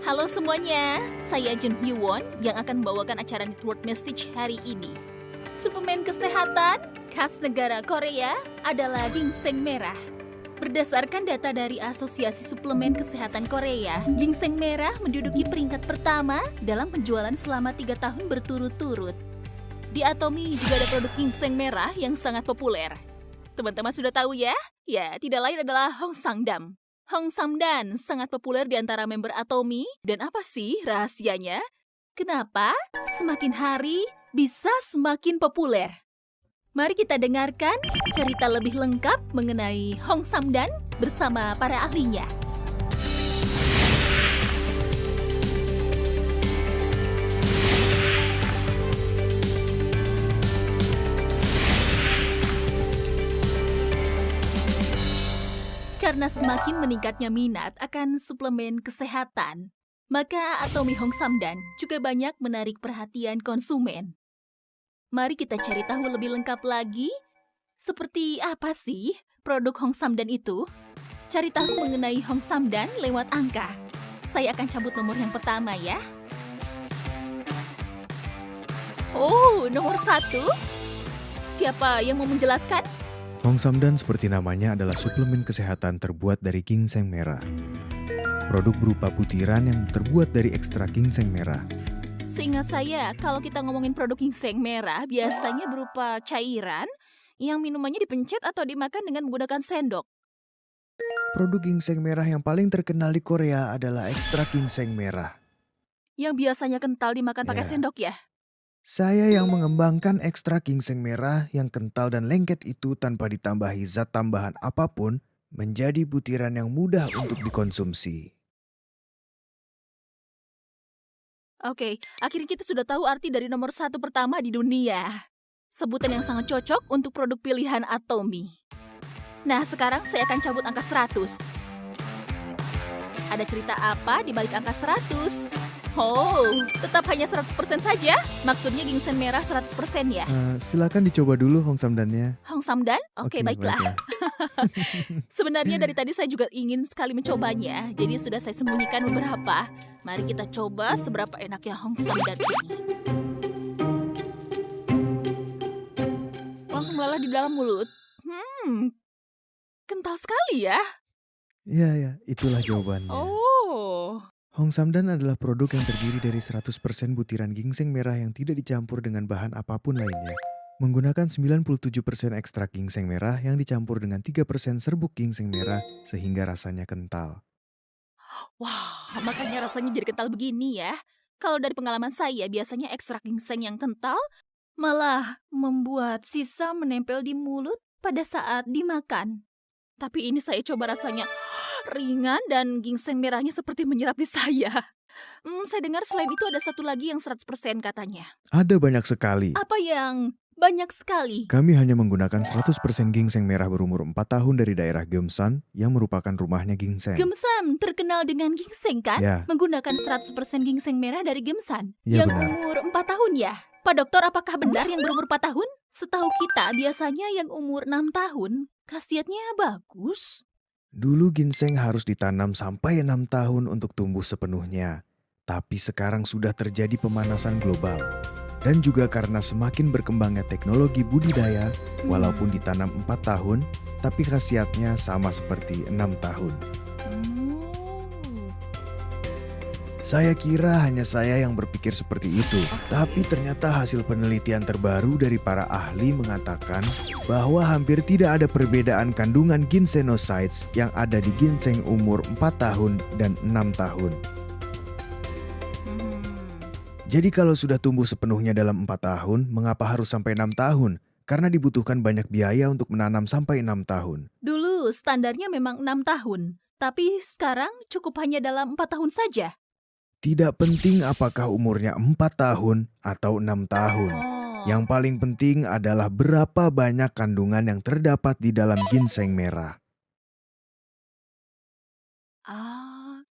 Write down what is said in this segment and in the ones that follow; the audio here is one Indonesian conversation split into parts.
Halo semuanya, saya Jun Hyewon yang akan membawakan acara Network Message hari ini. Suplemen kesehatan khas negara Korea adalah ginseng merah. Berdasarkan data dari Asosiasi Suplemen Kesehatan Korea, ginseng merah menduduki peringkat pertama dalam penjualan selama 3 tahun berturut-turut. Di Atomy juga ada produk ginseng merah yang sangat populer. Teman-teman sudah tahu ya? Ya, tidak lain adalah Hong Sangdam. Hong Samdan sangat populer di antara member Atomy. Dan apa sih rahasianya? Kenapa semakin hari bisa semakin populer? Mari kita dengarkan cerita lebih lengkap mengenai Hong Samdan bersama para ahlinya. Karena semakin meningkatnya minat akan suplemen kesehatan, maka Atomy Hong Samdan juga banyak menarik perhatian konsumen. Mari kita cari tahu lebih lengkap lagi, seperti apa sih produk Hong Samdan itu? Cari tahu mengenai Hong Samdan lewat angka. Saya akan cabut nomor yang pertama ya. Oh, nomor 1. Siapa yang mau menjelaskan? Hong Samdan seperti namanya adalah suplemen kesehatan terbuat dari ginseng merah. Produk berupa butiran yang terbuat dari ekstrak ginseng merah. Seingat saya, kalau kita ngomongin produk ginseng merah, biasanya berupa cairan yang minumannya dipencet atau dimakan dengan menggunakan sendok. Produk ginseng merah yang paling terkenal di Korea adalah ekstrak ginseng merah. Yang biasanya kental dimakan pakai Ya. sendok ya? Saya yang mengembangkan ekstrak ginseng merah yang kental dan lengket itu tanpa ditambahi zat tambahan apapun menjadi butiran yang mudah untuk dikonsumsi. Oke, akhirnya kita sudah tahu arti dari nomor 1 pertama di dunia. Sebutan yang sangat cocok untuk produk pilihan Atomy. Nah, sekarang saya akan cabut angka 100. Ada cerita apa di balik angka 100? Oh, tetap hanya 100% saja? Maksudnya ginseng merah 100% ya? Silakan dicoba dulu Hong Samdannya. Hong Samdan? Oke, baiklah. Sebenarnya dari tadi saya juga ingin sekali mencobanya, jadi sudah saya sembunyikan beberapa. Mari kita coba seberapa enaknya Hong Samdan ini. Langsung melelah di dalam mulut. Kental sekali ya. Ya, itulah jawabannya. Oh. Hong Samdan adalah produk yang terdiri dari 100% butiran ginseng merah yang tidak dicampur dengan bahan apapun lainnya. Menggunakan 97% ekstrak ginseng merah yang dicampur dengan 3% serbuk ginseng merah sehingga rasanya kental. Wah, makanya rasanya jadi kental begini ya. Kalau dari pengalaman saya, biasanya ekstrak ginseng yang kental malah membuat sisa menempel di mulut pada saat dimakan. Tapi ini saya coba rasanya ringan dan ginseng merahnya seperti menyerap di saya. Saya dengar selain itu ada satu lagi yang 100% katanya. Ada banyak sekali. Apa yang banyak sekali? Kami hanya menggunakan 100% ginseng merah berumur 4 tahun dari daerah Gyeongsan yang merupakan rumahnya ginseng. Gyeongsan terkenal dengan ginseng kan? Ya. Menggunakan 100% ginseng merah dari Gyeongsan. Ya, yang benar. umur 4 tahun ya? Pak dokter, apakah benar yang berumur 4 tahun? Setahu kita biasanya yang umur 6 tahun khasiatnya bagus. Dulu ginseng harus ditanam sampai 6 tahun untuk tumbuh sepenuhnya. Tapi sekarang sudah terjadi pemanasan global. Dan juga karena semakin berkembangnya teknologi budidaya, walaupun ditanam 4 tahun, tapi khasiatnya sama seperti 6 tahun. Saya kira hanya saya yang berpikir seperti itu, tapi ternyata hasil penelitian terbaru dari para ahli mengatakan bahwa hampir tidak ada perbedaan kandungan ginsenosides yang ada di ginseng umur 4 tahun dan 6 tahun. Jadi kalau sudah tumbuh sepenuhnya dalam 4 tahun, mengapa harus sampai 6 tahun? Karena dibutuhkan banyak biaya untuk menanam sampai 6 tahun. Dulu standarnya memang 6 tahun, tapi sekarang cukup hanya dalam 4 tahun saja. Tidak penting apakah umurnya 4 tahun atau 6 tahun. Yang paling penting adalah berapa banyak kandungan yang terdapat di dalam ginseng merah.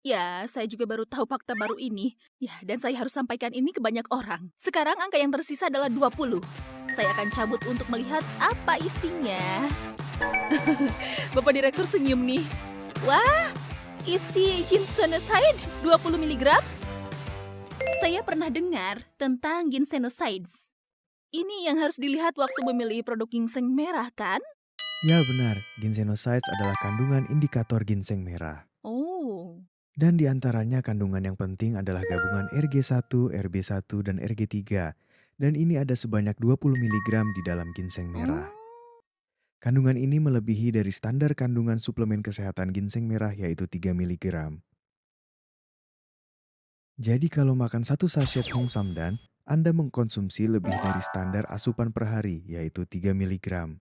Ya, saya juga baru tahu fakta baru ini. Ya, dan saya harus sampaikan ini ke banyak orang. Sekarang angka yang tersisa adalah 20. Saya akan cabut untuk melihat apa isinya. Bapak Direktur senyum nih. Wah, isi ginsenoside 20 mg? Saya pernah dengar tentang ginsenosides. Ini yang harus dilihat waktu memilih produk ginseng merah, kan? Ya benar, ginsenosides adalah kandungan indikator ginseng merah. Oh, Dan di antaranya kandungan yang penting adalah gabungan RG1, RB1, dan RG3. Dan ini ada sebanyak 20 mg di dalam ginseng merah. Kandungan ini melebihi dari standar kandungan suplemen kesehatan ginseng merah yaitu 3 mg. Jadi kalau makan satu sachet Hong Samdan, Anda mengkonsumsi lebih dari standar asupan per hari yaitu 3 mg.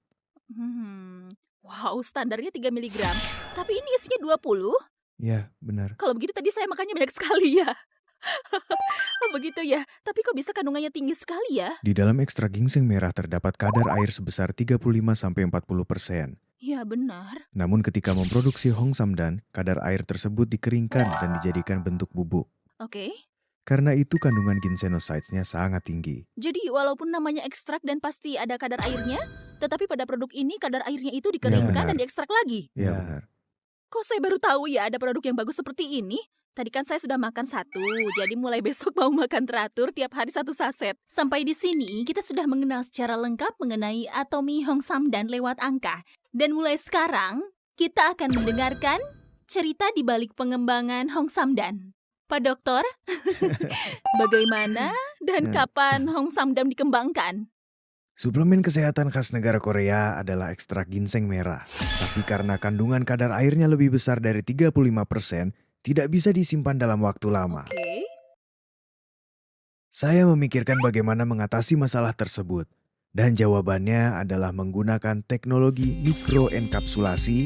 Wow, standarnya 3 mg. Tapi ini isinya 20? Ya, benar. Kalau begitu tadi saya makannya banyak sekali ya. Oh begitu ya, tapi kok bisa kandungannya tinggi sekali ya? Di dalam ekstrak ginseng merah terdapat kadar air sebesar 35-40%. Ya benar. Namun ketika memproduksi Hong Samdan, kadar air tersebut dikeringkan dan dijadikan bentuk bubuk. Oke. Karena itu kandungan ginsenosides-nya sangat tinggi. Jadi walaupun namanya ekstrak dan pasti ada kadar airnya, tetapi pada produk ini kadar airnya itu dikeringkan benar. dan diekstrak lagi. Ya benar. Kok saya baru tahu ya ada produk yang bagus seperti ini? Tadi kan saya sudah makan satu, jadi mulai besok mau makan teratur tiap hari satu saset. Sampai di sini kita sudah mengenal secara lengkap mengenai Atomy Hong Samdan lewat angka. Dan mulai sekarang kita akan mendengarkan cerita di balik pengembangan Hong Samdan. Pak Dokter, bagaimana dan kapan Hong Samdan dikembangkan? Suplemen kesehatan khas negara Korea adalah ekstrak ginseng merah. Tapi karena kandungan kadar airnya lebih besar dari 35%, tidak bisa disimpan dalam waktu lama. Oke. Saya memikirkan bagaimana mengatasi masalah tersebut. Dan jawabannya adalah menggunakan teknologi mikroenkapsulasi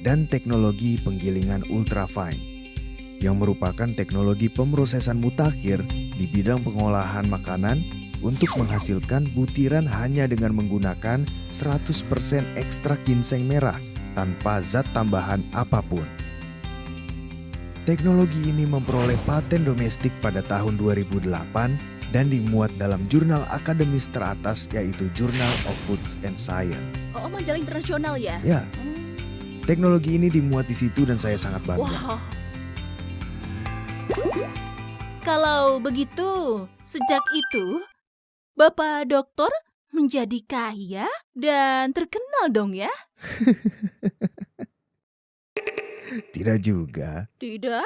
dan teknologi penggilingan ultrafine, yang merupakan teknologi pemrosesan mutakhir di bidang pengolahan makanan untuk menghasilkan butiran hanya dengan menggunakan 100% ekstrak ginseng merah tanpa zat tambahan apapun. Teknologi ini memperoleh paten domestik pada tahun 2008 dan dimuat dalam jurnal akademis teratas yaitu Journal of Food and Science. Oh, majalah internasional ya? Ya, teknologi ini dimuat di situ dan saya sangat bangga. Wow. Kalau begitu, sejak itu Bapak Dokter menjadi kaya dan terkenal dong ya? Tidak juga. Tidak?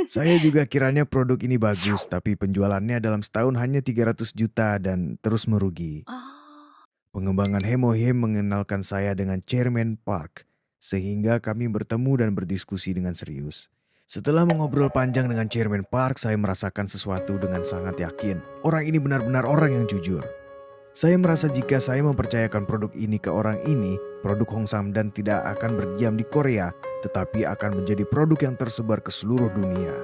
Saya juga kiranya produk ini bagus, tapi penjualannya dalam setahun hanya 300 juta dan terus merugi. Ah, Pengembangan Hemohem mengenalkan saya dengan Chairman Park, sehingga kami bertemu dan berdiskusi dengan serius. Setelah mengobrol panjang dengan Chairman Park, saya merasakan sesuatu dengan sangat yakin. Orang ini benar-benar orang yang jujur. Saya merasa jika saya mempercayakan produk ini ke orang ini, produk Hong Samdan tidak akan berdiam di Korea, tetapi akan menjadi produk yang tersebar ke seluruh dunia.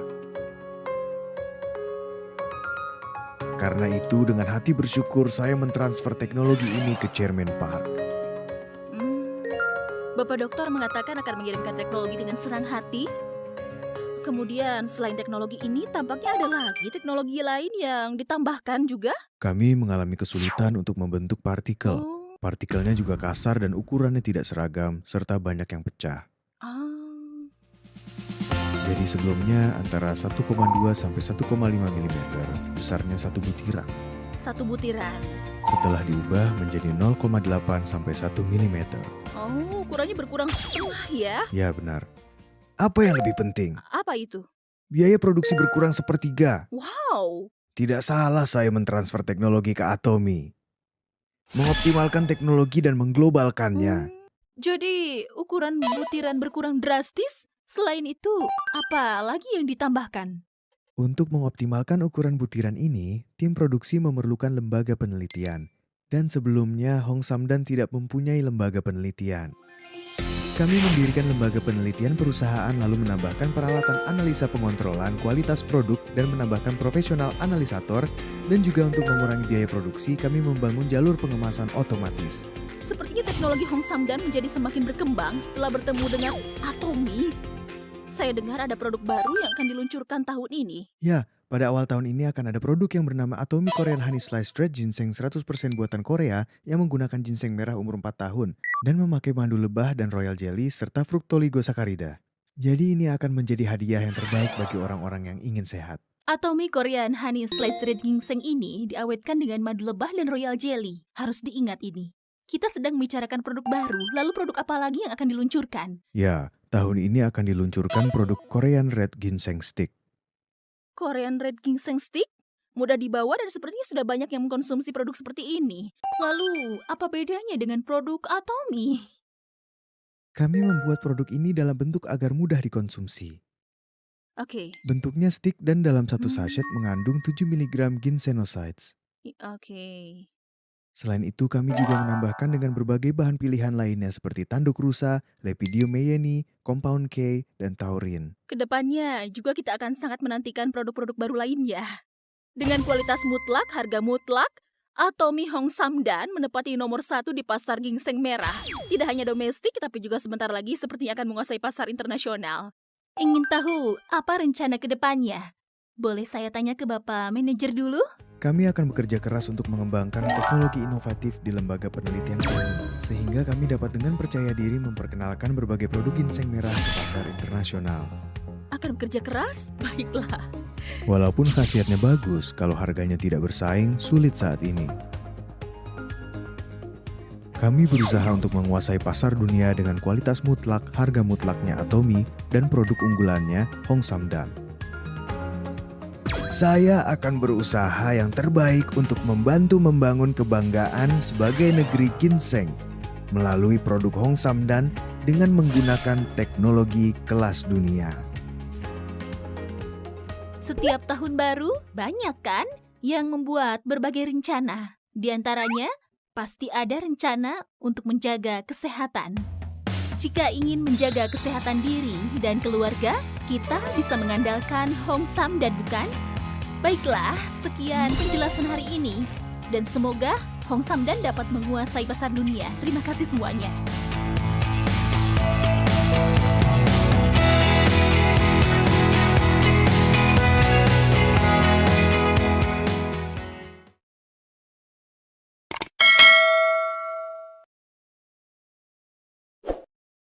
Karena itu, dengan hati bersyukur, saya mentransfer teknologi ini ke Chairman Park. Bapak Dokter mengatakan akan mengirimkan teknologi dengan senang hati. Kemudian selain teknologi ini tampaknya ada lagi teknologi lain yang ditambahkan juga. Kami mengalami kesulitan untuk membentuk partikel. Oh, Partikelnya juga kasar dan ukurannya tidak seragam, serta banyak yang pecah. ah. Jadi sebelumnya antara 1,2 sampai 1,5 mm, besarnya satu butiran. Satu butiran. Setelah diubah menjadi 0,8 sampai 1 mm. Oh, ukurannya berkurang setengah ya? Ya benar. Apa yang lebih penting? Apa itu? Biaya produksi berkurang sepertiga. Wow. Tidak salah saya mentransfer teknologi ke Atomy. Mengoptimalkan teknologi dan mengglobalkannya. Jadi ukuran butiran berkurang drastis? Selain itu, apa lagi yang ditambahkan? Untuk mengoptimalkan ukuran butiran ini, tim produksi memerlukan lembaga penelitian. Dan sebelumnya Hong Samdan tidak mempunyai lembaga penelitian. Kami mendirikan lembaga penelitian perusahaan lalu menambahkan peralatan analisa pengontrolan kualitas produk dan menambahkan profesional analisator, dan juga untuk mengurangi biaya produksi kami membangun jalur pengemasan otomatis. Sepertinya teknologi Hong Samdan menjadi semakin berkembang setelah bertemu dengan Atomy. Saya dengar ada produk baru yang akan diluncurkan tahun ini. Ya, pada awal tahun ini akan ada produk yang bernama Atomy Korean Honey Sliced Red Ginseng 100% buatan Korea yang menggunakan ginseng merah umur 4 tahun dan memakai madu lebah dan royal jelly serta fruktoligosakarida. Jadi ini akan menjadi hadiah yang terbaik bagi orang-orang yang ingin sehat. Atomy Korean Honey Sliced Red Ginseng ini diawetkan dengan madu lebah dan royal jelly. Harus diingat ini. Kita sedang membicarakan produk baru, lalu produk apa lagi yang akan diluncurkan? Ya, tahun ini akan diluncurkan produk Korean Red Ginseng Stick. Korean Red Ginseng Stick? Mudah dibawa dan sepertinya sudah banyak yang mengkonsumsi produk seperti ini. Lalu, apa bedanya dengan produk Atomy? Kami membuat produk ini dalam bentuk agar mudah dikonsumsi. Oke. Bentuknya stick dan dalam satu sachet mengandung 7 mg ginsenosides. Oke. Selain itu, kami juga menambahkan dengan berbagai bahan pilihan lainnya seperti tanduk rusa, lepidiomeyenni, compound K, dan taurin. Kedepannya juga kita akan sangat menantikan produk-produk baru lainnya. Dengan kualitas mutlak, harga mutlak, Atomy Hong Samdan menepati nomor 1 di pasar ginseng merah. Tidak hanya domestik, tapi juga sebentar lagi sepertinya akan menguasai pasar internasional. Ingin tahu apa rencana ke depannya? Boleh saya tanya ke Bapak Manajer dulu? Kami akan bekerja keras untuk mengembangkan teknologi inovatif di lembaga penelitian kami, sehingga kami dapat dengan percaya diri memperkenalkan berbagai produk ginseng merah ke pasar internasional. Akan bekerja keras? Baiklah. Walaupun khasiatnya bagus, kalau harganya tidak bersaing, sulit saat ini. Kami berusaha untuk menguasai pasar dunia dengan kualitas mutlak, harga mutlaknya Atomy, dan produk unggulannya Hong Samdan. Saya akan berusaha yang terbaik untuk membantu membangun kebanggaan sebagai negeri ginseng melalui produk Hong Samdan dengan menggunakan teknologi kelas dunia. Setiap tahun baru, banyak kan yang membuat berbagai rencana. Di antaranya, pasti ada rencana untuk menjaga kesehatan. Jika ingin menjaga kesehatan diri dan keluarga, kita bisa mengandalkan Hong Samdan, bukan? Baiklah, sekian penjelasan hari ini. Dan semoga Hong Samdan dapat menguasai pasar dunia. Terima kasih semuanya.